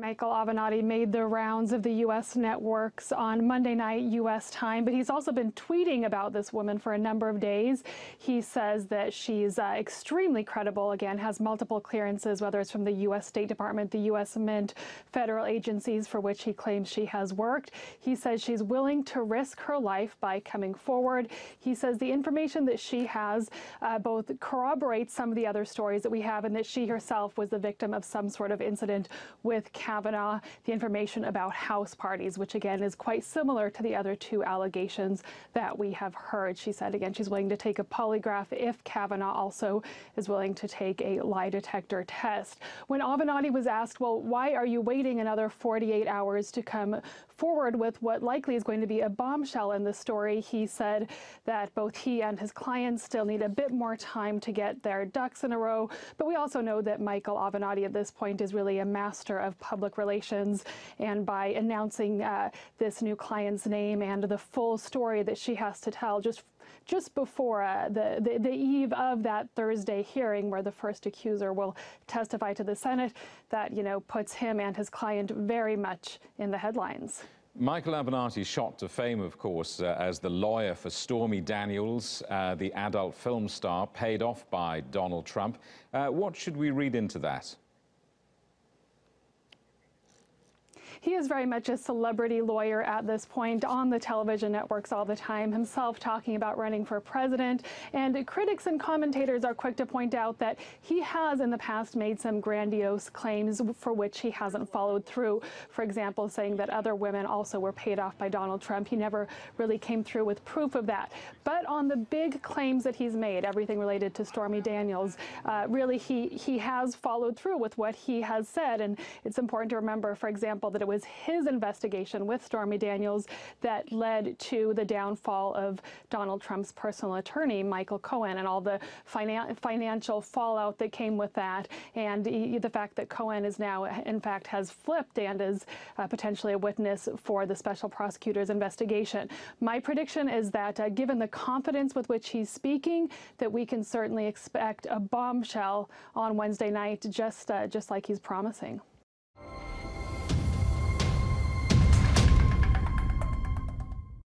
Michael Avenatti made the rounds of the U.S. networks on Monday night U.S. time, but he's also been tweeting about this woman for a number of days. He says that she's extremely credible, again, has multiple clearances, whether it's from the U.S. State Department, the U.S. Mint, federal agencies for which he claims she has worked. He says she's willing to risk her life by coming forward. He says the information that she has both corroborates some of the other stories that we have, and that she herself was the victim of some sort of incident with Kavanugh, the information about house parties, which again is quite similar to the other two allegations that we have heard. She said, again, she's willing to take a polygraph if Kavanugh also is willing to take a lie detector test. When Avenatti was asked, well, why are you waiting another 48 hours to come forward with what likely is going to be a bombshell in the story, he said that both he and his clients still need a bit more time to get their ducks in a row. But we also know that Michael Avenatti at this point is really a master of public relations, and by announcing this new client's name and the full story that she has to tell just before the eve of that Thursday hearing where the first accuser will testify to the Senate, that, you know, puts him and his client very much in the headlines. Michael Avenatti shot to fame, of course, as the lawyer for Stormy Daniels, the adult film star paid off by Donald Trump. What should we read into that? He is very much a celebrity lawyer at this point, on the television networks all the time, himself talking about running for president. And critics and commentators are quick to point out that he has in the past made some grandiose claims for which he hasn't followed through. For example, saying that other women also were paid off by Donald Trump. He never really came through with proof of that. But on the big claims that he's made, everything related to Stormy Daniels, really he has followed through with what he has said. And it's important to remember, for example, that it was his investigation with Stormy Daniels that led to the downfall of Donald Trump's personal attorney, Michael Cohen, and all the financial fallout that came with that, and the fact that Cohen is now, in fact, has flipped and is potentially a witness for the special prosecutor's investigation. My prediction is that given the confidence with which he's speaking, that we can certainly expect a bombshell on Wednesday night, just like he's promising.